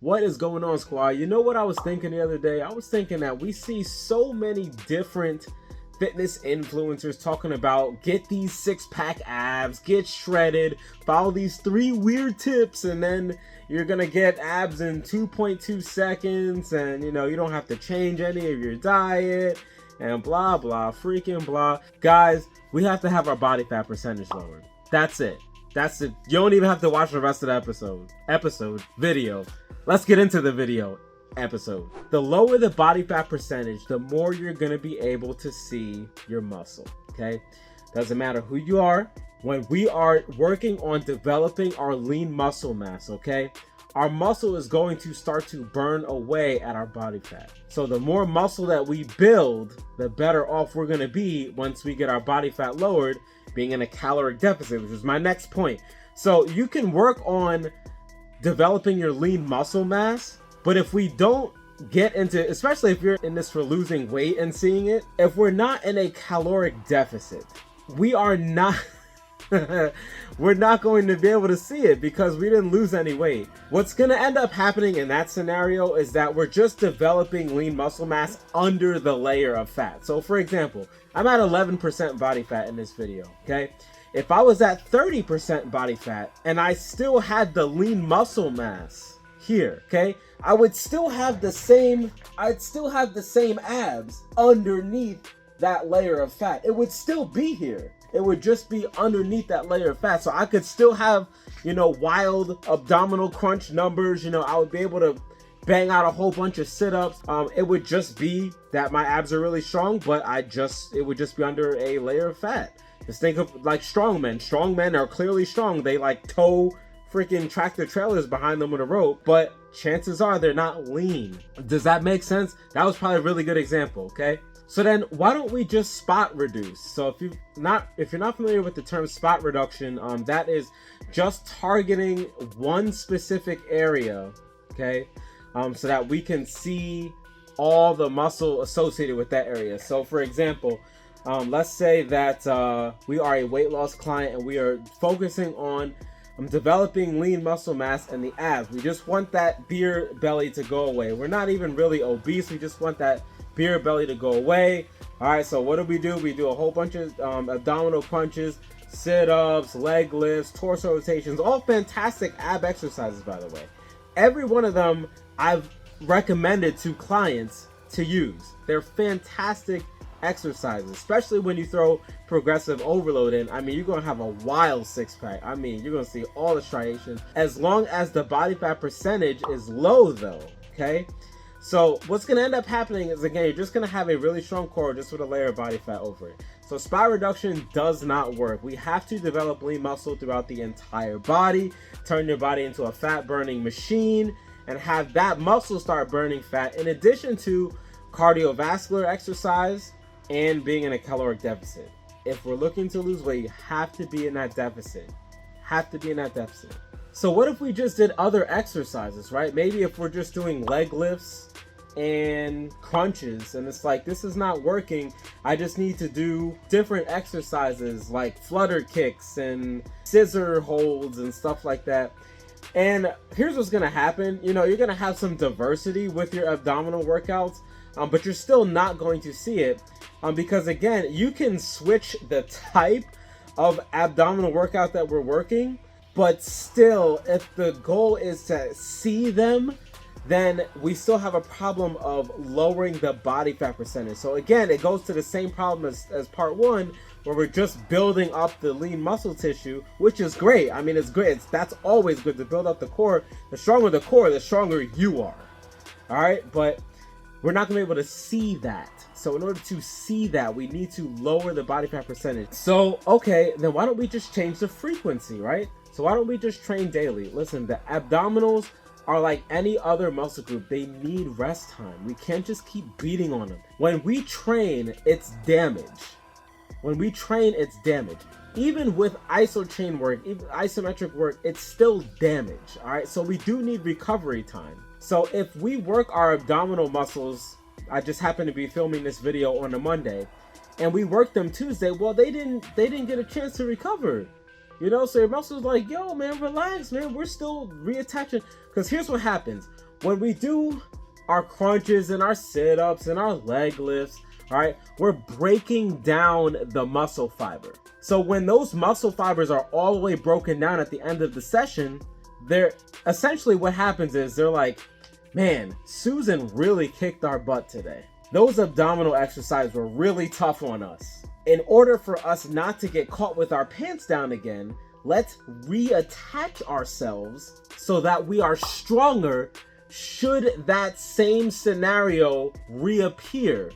What is going on, squad? You know what I was thinking the other day? I was thinking that we see so many different fitness influencers talking about get these six-pack abs, get shredded, follow these 3 weird tips, and then you're gonna get abs in 2.2 seconds, and you don't have to change any of your diet, and blah blah freaking blah. Guys, we have to have our body fat percentage lowered. That's it. You don't even have to watch the rest of the video. Let's get into the video episode. The lower the body fat percentage, the more you're going to be able to see your muscle, okay? Doesn't matter who you are. When we are working on developing our lean muscle mass, okay, our muscle is going to start to burn away at our body fat. So the more muscle that we build, the better off we're going to be once we get our body fat lowered, being in a caloric deficit, which is my next point. So you can work on developing your lean muscle mass, but if we don't get into, especially if you're in this for losing weight and seeing it, if we're not in a caloric deficit, we are not we're not going to be able to see it because we didn't lose any weight. What's going to end up happening in that scenario is that we're just developing lean muscle mass under the layer of fat. So for example, I'm at 11% body fat in this video, okay? If I was at 30% body fat and I still had the lean muscle mass here, okay, I would still have the same, abs underneath that layer of fat. It would still be here. It would just be underneath that layer of fat. So I could still have, wild abdominal crunch numbers. I would be able to bang out a whole bunch of sit-ups. It would just be that my abs are really strong, but it would just be under a layer of fat. Just think of like strongmen. Strongmen are clearly strong. They like tow freaking tractor trailers behind them with a rope, but chances are they're not lean. Does that make sense? That was probably a really good example, okay? So then why don't we just spot reduce? So if you're not familiar with the term spot reduction, that is just targeting one specific area, okay? So that we can see all the muscle associated with that area. So for example, let's say that we are a weight loss client and we are focusing on developing lean muscle mass in the abs. We just want that beer belly to go away. We're not even really obese. We just want that beer belly to go away. All right, so what do? We do a whole bunch of abdominal crunches, sit-ups, leg lifts, torso rotations, all fantastic ab exercises, by the way. Every one of them I've recommended to clients to use. They're fantastic exercises, especially when you throw progressive overload in. I mean, you're going to have a wild six-pack. I mean, you're going to see all the striations, as long as the body fat percentage is low though, okay? So what's going to end up happening is, again, you're just going to have a really strong core just with a layer of body fat over it. So spot reduction does not work. We have to develop lean muscle throughout the entire body, turn your body into a fat burning machine, and have that muscle start burning fat, in addition to cardiovascular exercise and being in a caloric deficit. If we're looking to lose weight, you have to be in that deficit. So what if we just did other exercises, right? Maybe if we're just doing leg lifts and crunches and it's like, this is not working, I just need to do different exercises like flutter kicks and scissor holds and stuff like that. And here's what's gonna happen. You're gonna have some diversity with your abdominal workouts, but you're still not going to see it because, again, you can switch the type of abdominal workout that we're working, but still, if the goal is to see them, then we still have a problem of lowering the body fat percentage. So again, it goes to the same problem as part one, where we're just building up the lean muscle tissue, which is great. I mean, it's great. That's always good to build up the core. The stronger the core, the stronger you are. All right, but we're not gonna be able to see that. So in order to see that, we need to lower the body fat percentage. So, okay, then why don't we just change the frequency, right? So why don't we just train daily? Listen, the abdominals are like any other muscle group. They need rest time. We can't just keep beating on them. When we train, it's damage. Even with isochain work, even isometric work, it's still damage, all right? So we do need recovery time. So if we work our abdominal muscles, I just happen to be filming this video on a Monday, and we work them Tuesday, well, they didn't get a chance to recover. So your muscles like, yo, man, relax, man. We're still reattaching. Because here's what happens. when we do our crunches and our sit-ups and our leg lifts, all right, we're breaking down the muscle fiber. So when those muscle fibers are all the way broken down at the end of the session, they're essentially, what happens is they're like, man, Susan really kicked our butt today. Those abdominal exercises were really tough on us. In order for us not to get caught with our pants down again, let's reattach ourselves so that we are stronger should that same scenario reappear.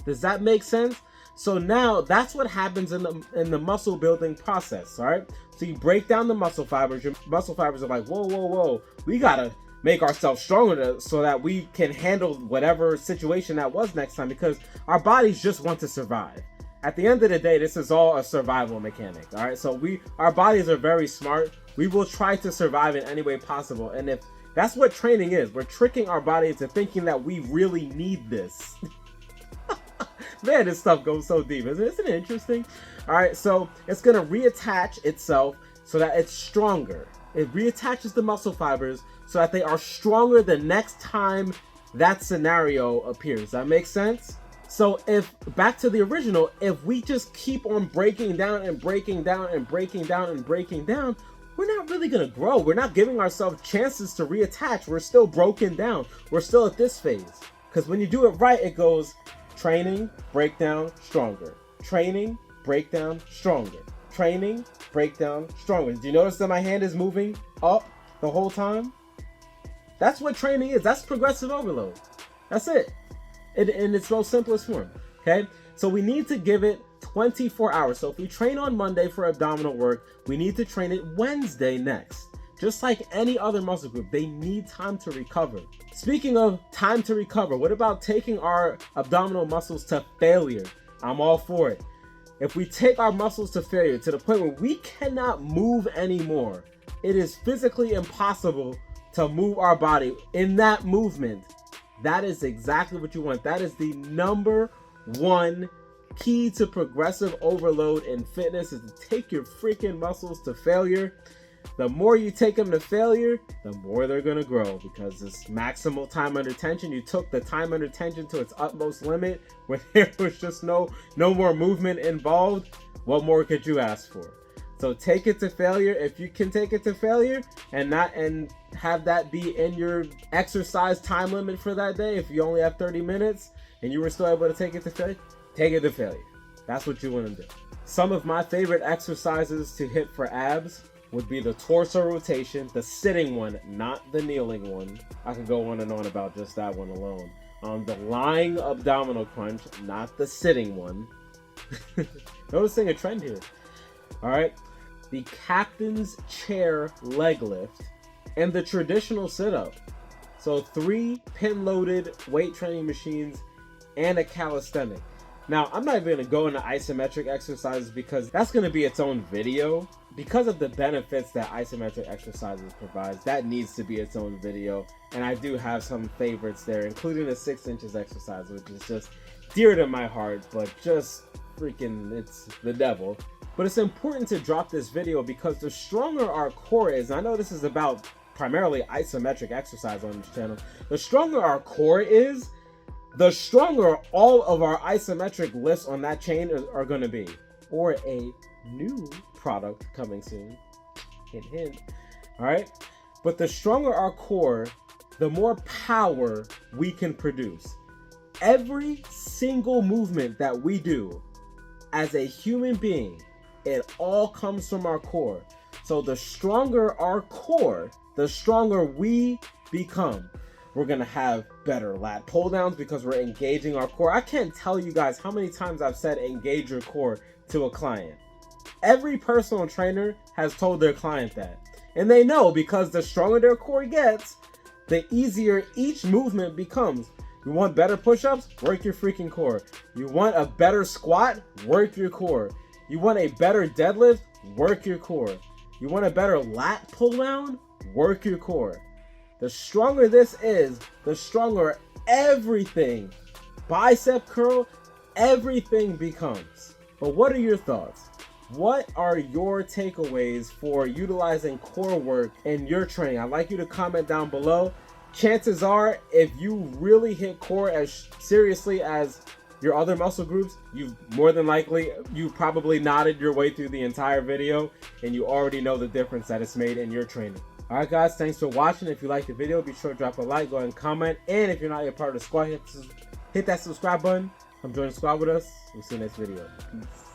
Does that make sense? So now that's what happens in the muscle building process, all right? So you break down the muscle fibers. Your muscle fibers are like, whoa, whoa, whoa. We gotta make ourselves stronger so that we can handle whatever situation that was next time, because our bodies just want to survive. At the end of the day, this is all a survival mechanic, all right? So our bodies are very smart. We will try to survive in any way possible. And if that's what training is, we're tricking our body into thinking that we really need this. Man, this stuff goes so deep. Isn't it interesting? All right, so it's going to reattach itself so that it's stronger. It reattaches the muscle fibers so that they are stronger the next time that scenario appears. That makes sense? So if, back to the original, if we just keep on breaking down and breaking down and breaking down and breaking down, we're not really going to grow. We're not giving ourselves chances to reattach. We're still broken down. We're still at this phase. Because when you do it right, it goes training, breakdown, stronger. Training, breakdown, stronger. Training, breakdown, stronger. Do you notice that my hand is moving up the whole time? That's what training is. That's progressive overload. That's it. In its most simplest form. Okay? So we need to give it 24 hours. So if we train on Monday for abdominal work, we need to train it Wednesday next. Just like any other muscle group, they need time to recover. Speaking of time to recover, what about taking our abdominal muscles to failure? I'm all for it. If we take our muscles to failure to the point where we cannot move anymore, it is physically impossible to move our body in that movement. That is exactly what you want. That is the number one key to progressive overload in fitness, is to take your freaking muscles to failure. The more you take them to failure, the more they're going to grow, because it's maximal time under tension. You took the time under tension to its utmost limit when there was just no more movement involved. What more could you ask for? So take it to failure. If you can take it to failure and have that be in your exercise time limit for that day, if you only have 30 minutes and you were still able to take it to failure, take it to failure. That's what you want to do. Some of my favorite exercises to hit for abs would be the torso rotation, the sitting one, not the kneeling one. I could go on and on about just that one alone. The lying abdominal crunch, not the sitting one. Noticing a trend here. All right. The captain's chair leg lift and the traditional sit-up. So 3 pin-loaded weight training machines and a calisthenic. Now, I'm not even going to go into isometric exercises because that's going to be its own video. Because of the benefits that isometric exercises provides, that needs to be its own video. And I do have some favorites there, including the 6 inches exercise, which is just dear to my heart, but just freaking, it's the devil. But it's important to drop this video because the stronger our core is, and I know this is about primarily isometric exercise on this channel, the stronger our core is, the stronger all of our isometric lifts on that chain are going to be. Or a new product coming soon. Hint, hint. All right? But the stronger our core, the more power we can produce. Every single movement that we do as a human being, it all comes from our core. So the stronger our core, the stronger we become. We're going to have better lat pull downs because we're engaging our core. I can't tell you guys how many times I've said engage your core to a client. Every personal trainer has told their client that. And they know, because the stronger their core gets, the easier each movement becomes. You want better push-ups? Work your freaking core. You want a better squat? Work your core. You want a better deadlift? Work your core. You want a better lat pull down? Work your core. The stronger this is, the stronger everything, bicep curl, everything becomes. But what are your thoughts? What are your takeaways for utilizing core work in your training? I'd like you to comment down below. chances are, if you really hit core as seriously as your other muscle groups, you probably nodded your way through the entire video and you already know the difference that it's made in your training. Alright guys, thanks for watching. If you liked the video, be sure to drop a like, go ahead and comment. And if you're not yet part of the squad, hit that subscribe button. Come join the squad with us. We'll see you next video. Peace.